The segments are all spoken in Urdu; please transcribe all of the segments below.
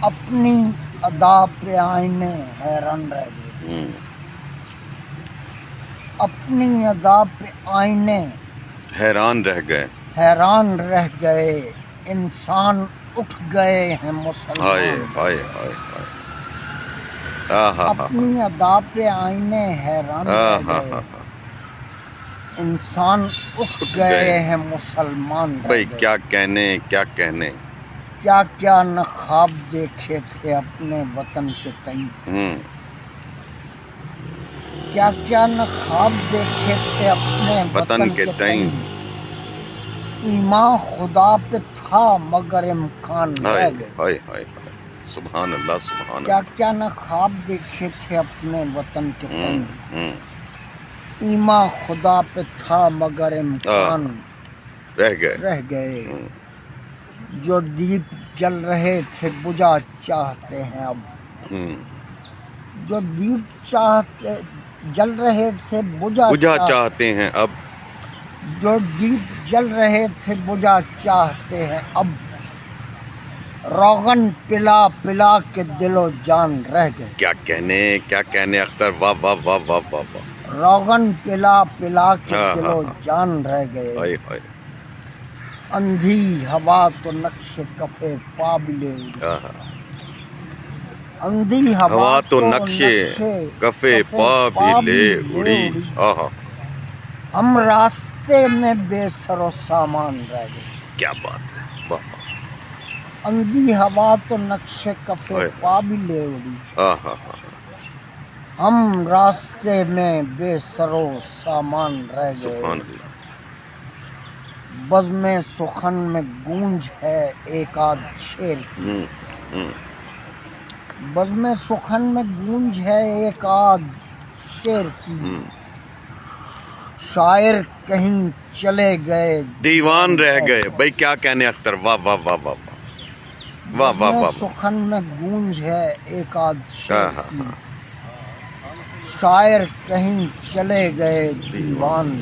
اپنی ادا پہ آئینے حیران رہ گئے، اپنی ادا پہ آئینے حیران رہ گئے، حیران رہ گئے، انسان اٹھ گئے ہیں ہائے مسلمان۔ ہائے ہائے ہائے، آہا ہا اپنی ادا پہ آئینے حیران رہ گئے، انسان اٹھ گئے ہیں مسلمان رہ بھائی گئے۔ کیا کہنے کیا کہنے، کیا کیا نہ خواب دیکھے تھے اپنے وطن کے تئیں، کیا کیا نہ خواب دیکھے تھے اپنے وطن کے تئیں، ایمان خدا پہ تھا مگر امکان ہائے رہ گئے۔ ہائے ہائے ہائے، سبحان اللہ سبحان کیا اللہ۔ کیا نہ خواب دیکھے تھے اپنے وطن کے تئیں، ایمان خدا پہ تھا مگر امکان رہ گئے۔ جو دیپ جل رہے تھے بجھا چاہتے ہیں اب، جو دیپ جل رہے تھے بجھا چاہتے ہیں اب، جو دیپ جل رہے تھے بجھا چاہتے ہیں اب، روغن پلا پلا کے دل و جان رہ گئے۔ کیا کہنے اختر، واہ واہ واہ واہ واہ واہ، روغن پلا پلا کے دل و جان رہ گئے۔ ہائے ہائے، اندھی ہوا تو نقش کفے پا بھی لے اڑی، اندھی ہوا تو نقش کفے پا بھی لے اڑی، آہا، ہم راستے میں بے سر و سامان رہ گئے۔ کیا بات ہے، واہ واہ، اندھی ہوا تو نقش کفے پا بھی لے اڑی، آہا ہا، ہم راستے میں بے سر و سامان رہ گئے۔ سبحان اللہ۔ بزم سخن میں گونج ہے ایک آدھ شعر کی، بزم سخن میں گونج ہے ایک آدھ شعر کی، شاعر کہیں چلے گئے دیوان رہ گئے، بھائی کیا کہنے اختر، واہ واہ واہ واہ واہ واہ واہ، سخن میں گونج ہے ایک آدھ شعر کی، شاعر کہیں چلے گئے دیوان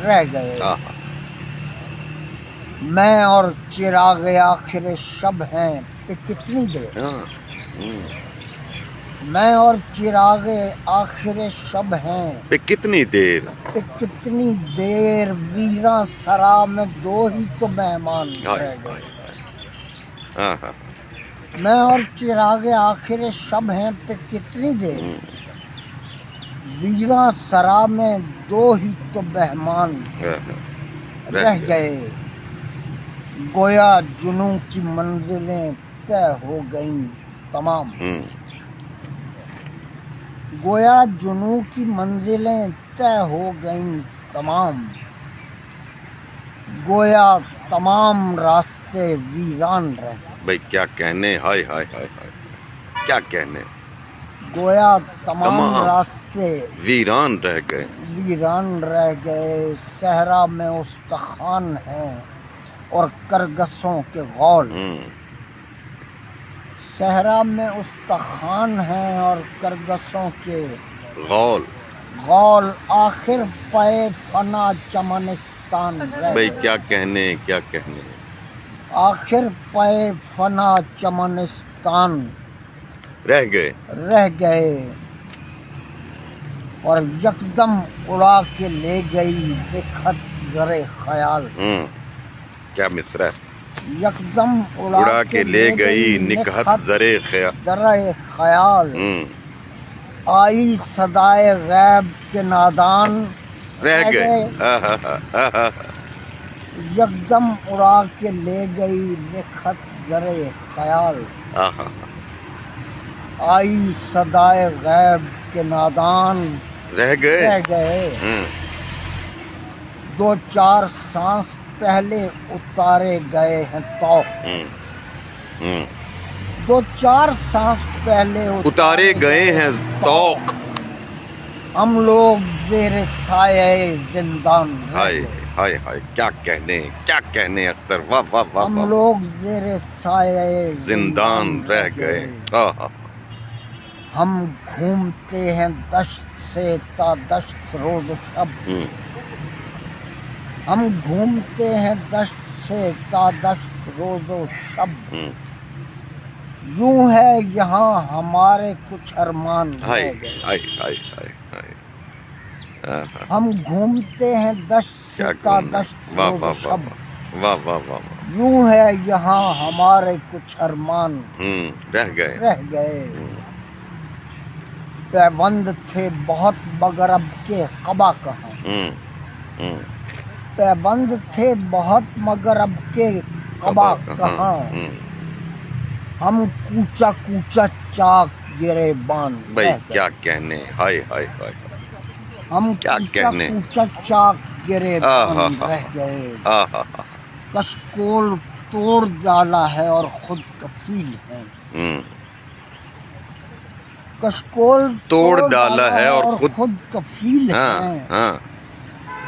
رہ گئے۔ میں اور چراغ آخر شب ہیں پہ کتنی دیر، میں اور چراغ آخر شب ہیں پہ کتنی دیر، پہ کتنی دیر، ویراں سرا میں دو ہی تو مہمان رہ گئے۔ میں اور چراغ آخر شب ہیں پہ کتنی دیر، ویراں سرا میں دو ہی تو مہمان رہ گئے۔ گویا جنوں کی منزلیں طے ہو گئیں تمام، گویا جنوں کی منزلیں طے ہو گئیں تمام، گویا تمام راستے ویران رہ گئے۔ بھائی کیا کہنے، ہائے ہائے ہائے ہائے، کیا کہنے، گویا تمام راستے ویران رہ گئے، ویران رہ گئے۔ صحرا میں استخوان ہیں اور کرگسوں کے غول، صحرا میں استخوان ہیں اور کرگسوں کے غول، آخر پائے فنا چمنستان رہ بھائی گئے۔ کیا کہنے کیا کہنے، آخر پائے فنا چمنستان رہ گئے، اور یکدم اڑا کے لے گئی بکھت زر خیال، کیا مصرع، یکدم اڑا کے لے گئی نکہت زر خیال، آئی صدائے غیب کے نادان رہ گئے، یکدم اڑا کے لے گئی نکہت زر خیال، آئی صدائے غیب کے نادان رہ گئے۔ دو چار سانس پہلے اتارے گئے ہیں طوق، دو چار سانس پہلے اتارے گئے ہیں طوق، ہم لوگ زیر سایہ زندان رہ گئے۔ ہائے ہائے، کیا کہنے اختر، واہ واہ واہ، ہم لوگ زیر سایہ زندان رہ گئے۔ ہم گھومتے ہیں دشت سے تا دشت روز و شب، ہم گھومتے ہیں دشت سے تا دشت روز و شب، یوں ہے یہاں ہمارے کچھ ارمان ہائے رہ گئے ہائے ہائے ہائے ہائے آہا، ہم گھومتے ہیں دشت سے کیا تا گھومنا دشت واہ روز واہ و واہ شب واہ واہ واہ واہ یوں ہے یہاں ہمارے کچھ ارمان رہ گئے رہ گئے پیوند تھے بہت مگر اب کے قبا کہاں ہوں ہوں پیوند تھے بہت مگر اب کے قبا کہاں ہم کوچا کوچا چاک گرے بان بھائی رہ گئے کیا کہنے ہائے ہائے ہائے ہم کیا کوچا کہنے کوچا چاک گرے آہا بان رہ گئے آہا کشکول توڑ ڈالا ہے اور خود کفیل ہیں کشکول توڑ ڈالا ہے اور خود کفیل ہاں ہیں ہاں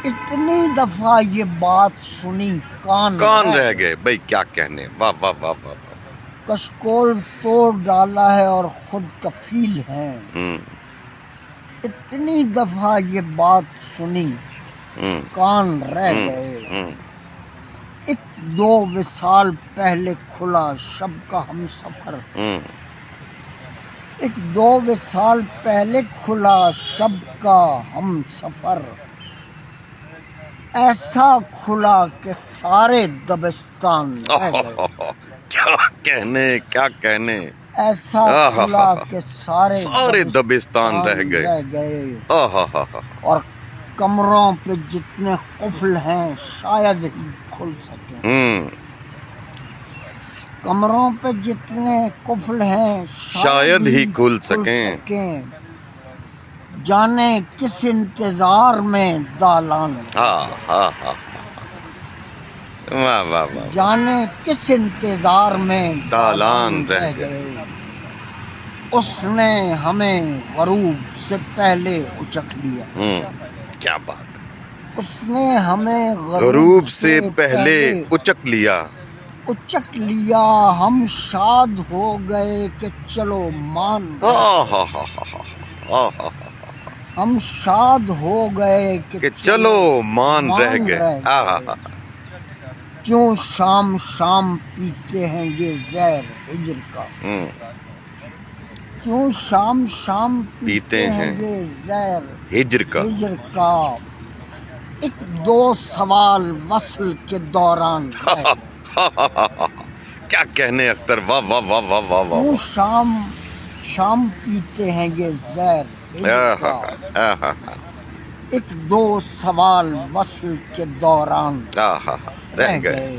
اتنی دفعہ یہ بات سنی کان کون رہ گئے بھائی کیا کہنے واہ واہ واہ واہ واہ کشکول توڑ ڈالا ہے اور خود کفیل ہیں اتنی دفعہ یہ بات سنی کان رہ گئے ایک دو وصال پہلے کھلا شب کا ہم سفر ایک دو وصال پہلے کھلا شب کا ہم سفر ایسا کھلا کہ سارے دبستان رہ گئے کیا کہنے کیا کہنے ایسا کھلا کہ سارے دبستان رہ گئے آہا اور کمروں پہ جتنے قفل ہیں شاید ہی کھل سکیں کمروں پہ جتنے قفل ہیں شاید ہی کھل سکیں جانے کس انتظار میں دالان واہ واہ واہ جانے کس انتظار میں دالان رہ گئے اس نے ہمیں غروب سے پہلے اچک لیا کیا بات اس نے ہمیں غروب سے پہلے اچک لیا ہم شاد ہو گئے کہ چلو مان ہم شاد ہو گئے کہ چلو مان رہ گئے کیوں شام شام پیتے ہیں یہ زہر ہجر کا کیوں شام شام پیتے ہیں یہ زہر ہجر کا ایک دو سوال وصل کے دوران کیا کہنے اختر واہ واہ واہ واہ واہ واہ کیوں شام شام پیتے ہیں یہ زہر ہجر کا ایک دو سوال وصل کے دوران رہ گئے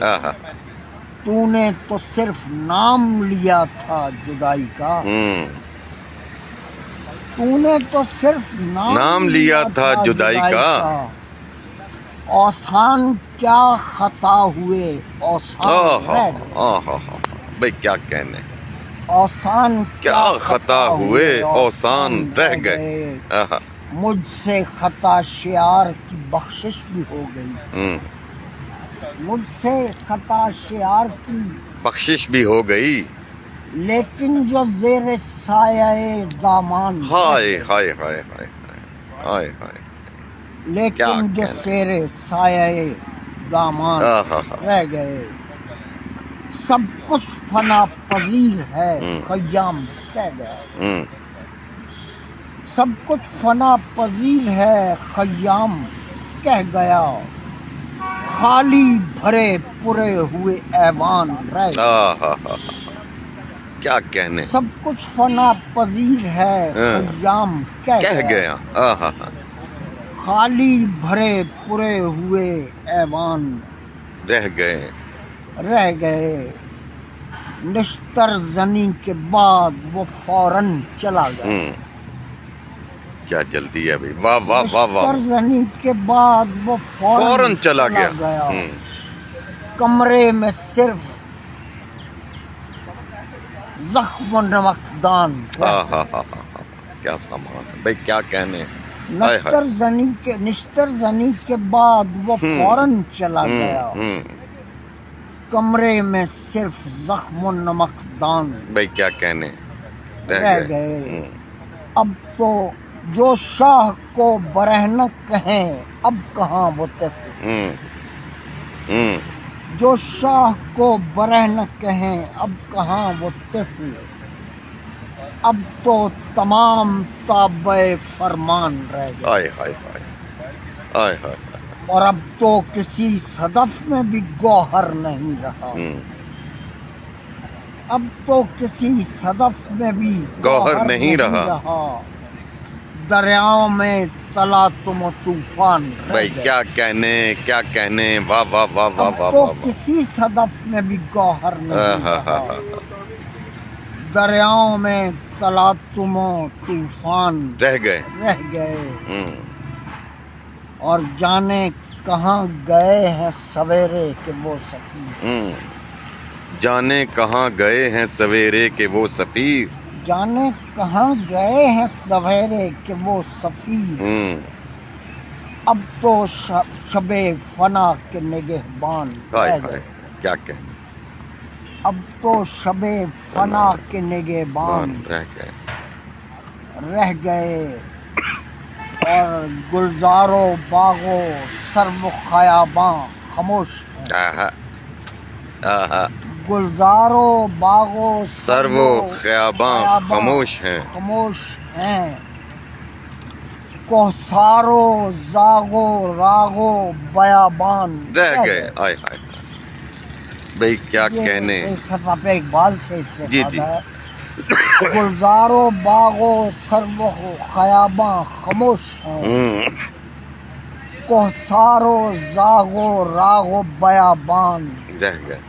تو نے تو صرف نام لیا تھا جدائی کا تو نے تو صرف نام لیا تھا جدائی کا اوسان کیا خطا ہوئے اوسان رہ گئے بھائی کیا کہنے اوسان کیا خطا ہوئے اوسان رہ گئے مجھ سے خطا شعار کی بخشش بھی ہو گئی مجھ سے خطا شعار کی بخشش بھی ہو گئی لیکن جو زیر سایہ دامان ہائے ہائے ہائے ہائے ہائے ہائے لیکن جو زیر سایہ دامان رہ گئے سب کچھ فنا پذیر ہے خیام کہہ گیا سب کچھ فنا پذیر ہے خیام کہہ گیا خالی بھرے پورے ہوئے ایوان رہ گئے کیا کہنے سب کچھ فنا پذیر ہے خیام کہہ گیا خالی بھرے پورے ہوئے ایوان رہ گئے نشتر زنی کے بعد وہ فوراً چلا گیا کیا جلدی ہے بھائی واہ واہ واہ واہ نشتر زنی کے بعد وہ فوراً چلا گیا کمرے میں صرف زخم و نمکدان کیا سامان بھائی کیا کہنے نشتر زنی کے بعد وہ فوراً چلا گیا کمرے میں صرف زخم و نمکدان بھائی کیا کہنے رہ گئے اب تو جو شاہ کو برہنہ کہیں اب کہاں وہ جو شاہ کو برہ نہ کہیں اب کہاں وہ طفل، اب تو تمام تابع فرمان رہ گئے، آئے ہائے ہائے آئے ہائے اور اب تو کسی صدف میں بھی گوہر نہیں رہا، اب تو کسی صدف میں بھی گوہر نہیں رہا، دریاؤں میں تلا تم و طوفان رہ بھائی گئے، کیا کہنے واہ واہ واہ واہ اب واہ تو واہ کسی صدف میں بھی گوہر نہیں ہاں ہاں رہا، دریاؤں میں تلا تم و طوفان رہ گئے، رہ گئے، اور جانے کہاں گئے ہیں سویرے کہ وہ سفیر، جانے کہاں گئے ہیں سویرے کہ وہ سفیر، جانے کہاں گئے ہیں سویرے کہ وہ سفیر، اب تو شب فنا کے نگہبان ہائے رہ ہائے گئے، کیا کہنے اب تو شب فنا کے نگہبان رہ گئے، رہ گئے، اور گلزار و باغ و سرو و خیاباں خاموش ہیں، آہا آہا گلزار و باغ و سرو و خیاباں خاموش ہیں، خاموش ہیں، کوثار و زاغ و راغ و بیابان رہ گئے، آئے ہائے بھائی کیا کہنے، صفحہ اقبال سے جی استفادہ جی ہے، گلزار و باغ و سرو و خیاباں خاموش ہیں، کوثار و زاغ و راغ و بیابان رہ گئے،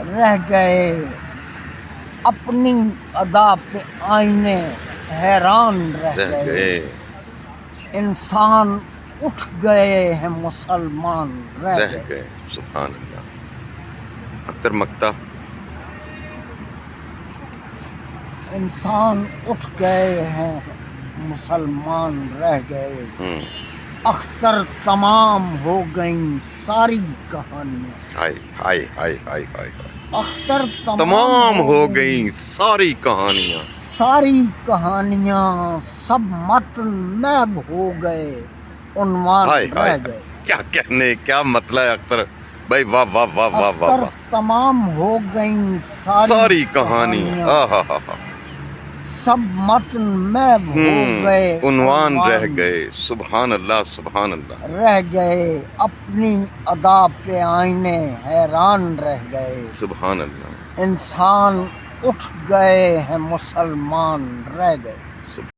رہ گئے، اپنی ادا پہ آئینے حیران رہ رہ گئے، گئے، انسان اٹھ گئے ہیں مسلمان رہ رہ گئے، گئے، سبحان اللہ۔ اختر مکتا انسان اٹھ گئے ہیں مسلمان رہ گئے، اختر تمام ہو گئیں ساری کہانیاں، ہائے ہائے ہائے ہائے ہائے اختر تمام ہو گئیں ساری کہانیاں، ساری کہانیاں، سب متن محو ہو گئے، عنوان ہائے ہائے رہ گئے، کیا کہنے، کیا مطلب ہے اختر بھائی، واہ واہ واہ واہ واہ اختر واہ، تمام ہو گئیں ساری کہانیاں، آہا ہا ہا، سب متن محو ہو گئے، عنوان رہ گئے، سبحان اللہ سبحان اللہ، رہ گئے، اپنی ادا پہ آئینے حیران رہ گئے، سبحان اللہ، انسان اٹھ گئے ہیں مسلمان رہ گئے۔